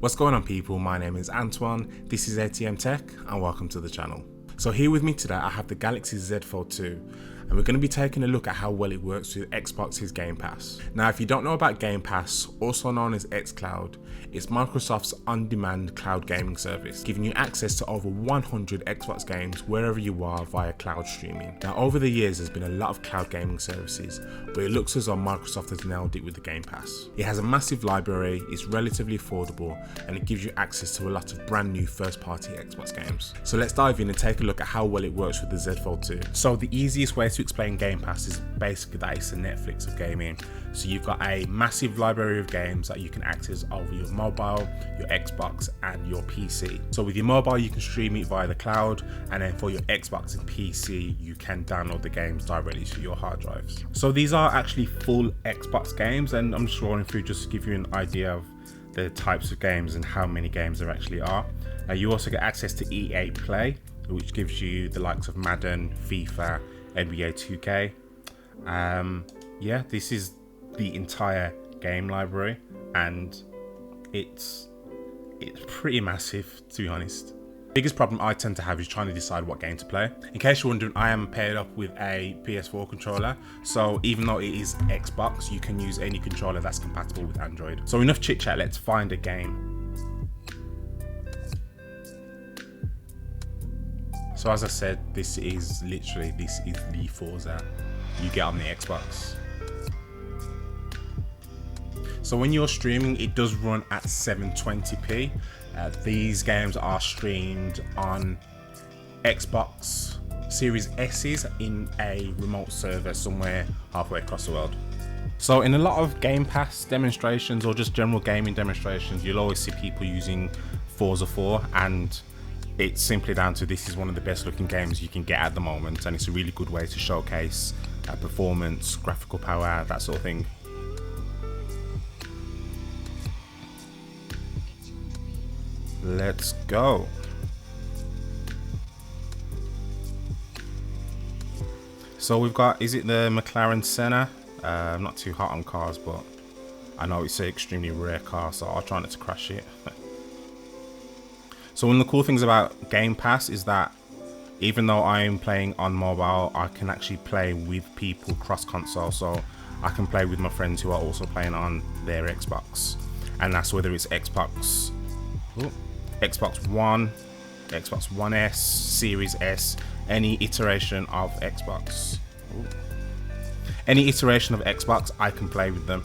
What's going on, people? My name is Antoine, this is ATM Tech, and welcome to the channel. So here with me today I have the Galaxy Z Fold 2, and we're going to be taking a look at how well it works with Xbox's Game Pass. Now, if you don't know about Game Pass, also known as Xcloud, it's Microsoft's on-demand cloud gaming service, giving you access to over 100 Xbox games wherever you are via cloud streaming. Now, over the years there's been a lot of cloud gaming services, but it looks as though Microsoft has nailed it with the Game Pass. It has a massive library, it's relatively affordable, and it gives you access to a lot of brand new first-party Xbox games. So let's dive in and take a look at how well it works with the Z Fold 2. So the easiest way to explain Game Pass is basically that it's a Netflix of gaming. So you've got a massive library of games that you can access over your mobile, your Xbox and your PC. So with your mobile you can stream it via the cloud, and then for your Xbox and PC you can download the games directly to your hard drives. So these are actually full Xbox games, and I'm just rolling through just to give you an idea of the types of games and how many games there actually are. You also get access to EA Play, which gives you the likes of Madden, FIFA, NBA 2K. Yeah, this is the entire game library, and it's pretty massive, to be honest. Biggest problem I tend to have is trying to decide what game to play. In case you're wondering, I am paired up with a PS4 controller, so even though it is Xbox, you can use any controller that's compatible with Android. So enough chit chat, let's find a game. So as I said, this is the Forza you get on the Xbox. So when you're streaming, it does run at 720p. These games are streamed on Xbox Series S's in a remote server somewhere halfway across the world. So in a lot of Game Pass demonstrations or just general gaming demonstrations, you'll always see people using Forza 4, and it's simply down to this is one of the best looking games you can get at the moment, and it's a really good way to showcase performance, graphical power, that sort of thing. Let's go. So we've got, is it the McLaren Senna? I'm not too hot on cars, but I know it's an extremely rare car, so I'll try not to crash it. So one of the cool things about Game Pass is that even though I'm playing on mobile, I can actually play with people cross console. So I can play with my friends who are also playing on their Xbox, and that's whether it's Xbox One, Xbox One S, Series S, any iteration of Xbox. Any iteration of Xbox, I can play with them.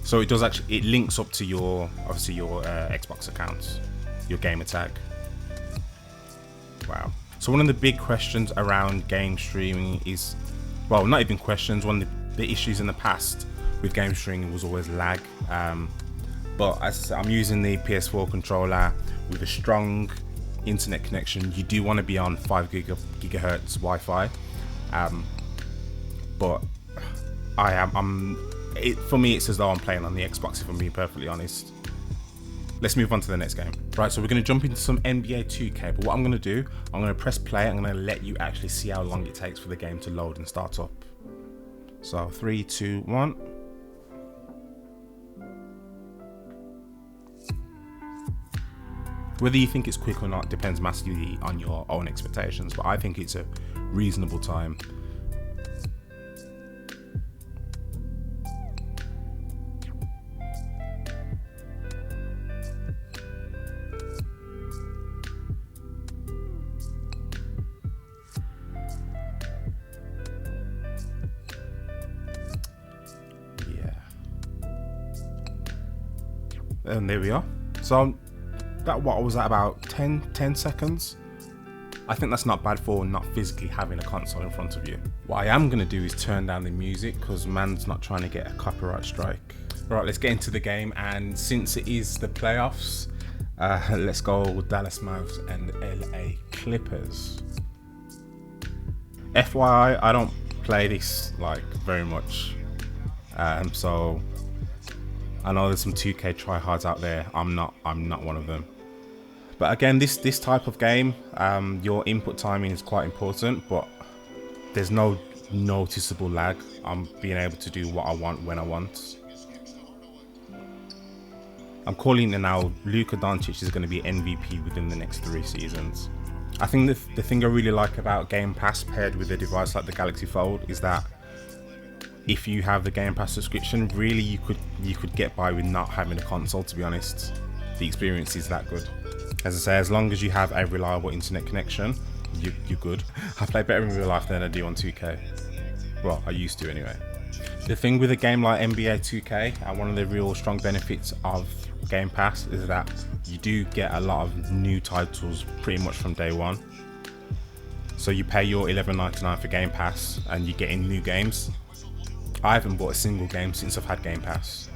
So it does actually, it links up to your, obviously your Xbox account, your gamer tag. Wow. So one of the big questions around game streaming is, well, not even questions, one of the issues in the past with game streaming was always lag. But as I'm using the PS4 controller with a strong internet connection, you do want to be on 5 gigahertz Wi-Fi. But for me, it's as though I'm playing on the Xbox, if I'm being perfectly honest. Let's move on to the next game. Right, so we're going to jump into some NBA 2K, but what I'm going to do, I'm going to press play. I'm going to let you actually see how long it takes for the game to load and start up. So 3, 2, 1. Whether you think it's quick or not depends massively on your own expectations, but I think it's a reasonable time. Yeah. And there we are. So that, what was that, about 10 seconds? I think that's not bad for not physically having a console in front of you. What I am going to do is turn down the music because man's not trying to get a copyright strike. Right, let's get into the game, and since it is the playoffs, let's go Dallas Mavericks and LA Clippers. FYI, I don't play this like very much, so I know there's some 2K tryhards out there. I'm not one of them. But again, this type of game, your input timing is quite important, but there's no noticeable lag. I'm being able to do what I want when I want. I'm calling it now, Luka Doncic is going to be MVP within the next 3 seasons. I think the thing I really like about Game Pass paired with a device like the Galaxy Fold is that if you have the Game Pass subscription, really you could get by with not having a console, to be honest. The experience is that good. As I say, as long as you have a reliable internet connection, you're good. I play better in real life than I do on 2K. Well, I used to anyway. The thing with a game like NBA 2K, and one of the real strong benefits of Game Pass is that you do get a lot of new titles pretty much from day one. So you pay your $11.99 for Game Pass and you're getting new games. I haven't bought a single game since I've had Game Pass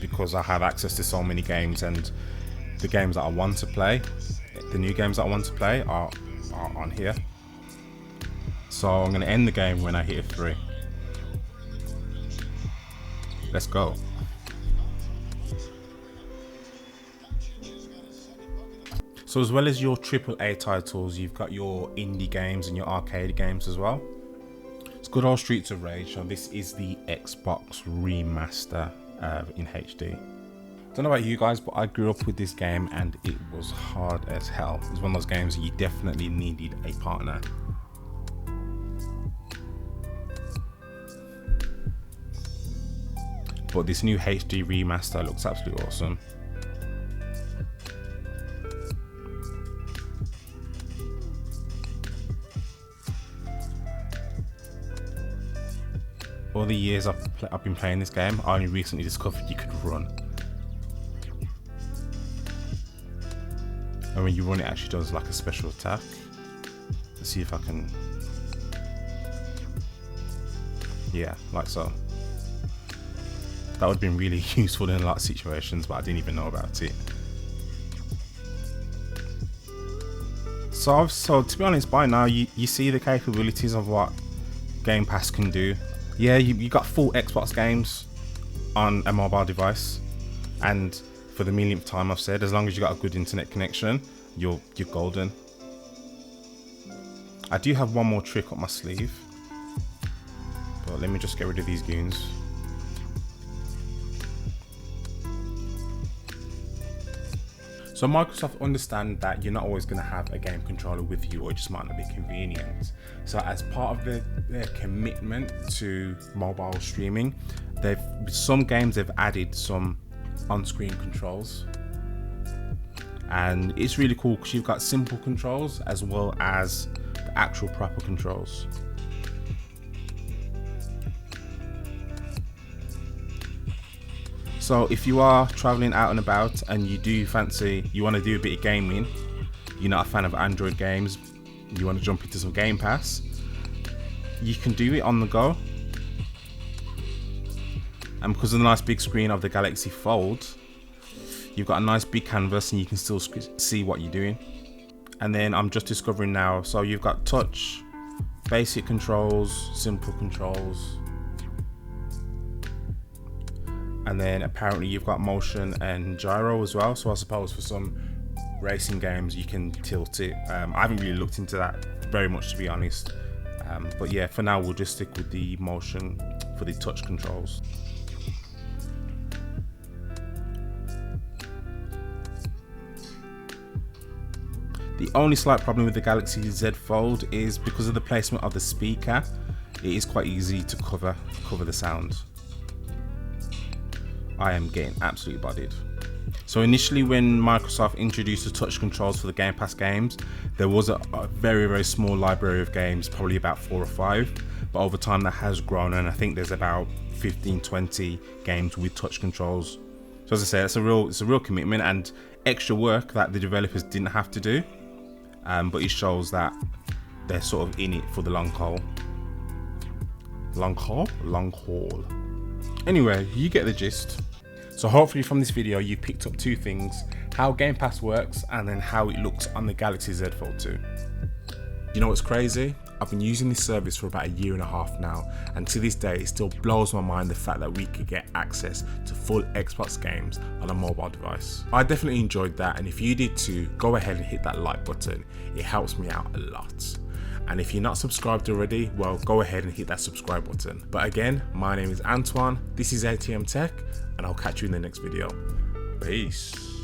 because I have access to so many games, and the games that I want to play, the new games that I want to play are on here. So I'm going to end the game when I hit a 3. Let's go. So as well as your AAA titles, you've got your indie games and your arcade games as well. It's good old Streets of Rage. So this is the Xbox remaster in HD. Don't know about you guys, but I grew up with this game and it was hard as hell. It's one of those games that you definitely needed a partner. But this new HD remaster looks absolutely awesome. All the years I've been playing this game, I only recently discovered you could run. And when you run, it actually does like a special attack. Let's see if I can... Yeah, like so. That would have been really useful in a lot of situations, but I didn't even know about it. So to be honest, by now you see the capabilities of what Game Pass can do. Yeah, you got full Xbox games on a mobile device, and for the millionth time I've said, as long as you got a good internet connection, you're golden. I do have one more trick up my sleeve, but let me just get rid of these goons. So Microsoft understand that you're not always going to have a game controller with you, or it just might not be convenient. So as part of their commitment to mobile streaming, some games they've added some on-screen controls, and it's really cool because you've got simple controls as well as the actual proper controls. So if you are traveling out and about and you want to do a bit of gaming, you're not a fan of Android games, you want to jump into some Game Pass, you can do it on the go. And because of the nice big screen of the Galaxy Fold, you've got a nice big canvas and you can still see what you're doing. And then I'm just discovering now, so you've got touch, basic controls, simple controls, and then apparently you've got motion and gyro as well. So I suppose for some racing games you can tilt it. I haven't really looked into that very much, to be honest, but yeah, for now we'll just stick with the motion for the touch controls. The only slight problem with the Galaxy Z Fold is because of the placement of the speaker, it is quite easy to cover the sound. I am getting absolutely bodied. So initially when Microsoft introduced the touch controls for the Game Pass games, there was a very, very small library of games, probably about 4 or 5, but over time that has grown, and I think there's about 15-20 games with touch controls. So as I say, it's a real commitment and extra work that the developers didn't have to do, but it shows that they're sort of in it for the long haul. Long haul. Anyway, you get the gist. So hopefully from this video you picked up 2 things: how Game Pass works and then how it looks on the Galaxy Z Fold 2. You know what's crazy? I've been using this service for about 1.5 years now, and to this day it still blows my mind the fact that we could get access to full Xbox games on a mobile device. I definitely enjoyed that, and if you did too, go ahead and hit that like button. It helps me out a lot. And if you're not subscribed already, well, go ahead and hit that subscribe button. But again, my name is Antoine, this is ATM Tech, and I'll catch you in the next video. Peace.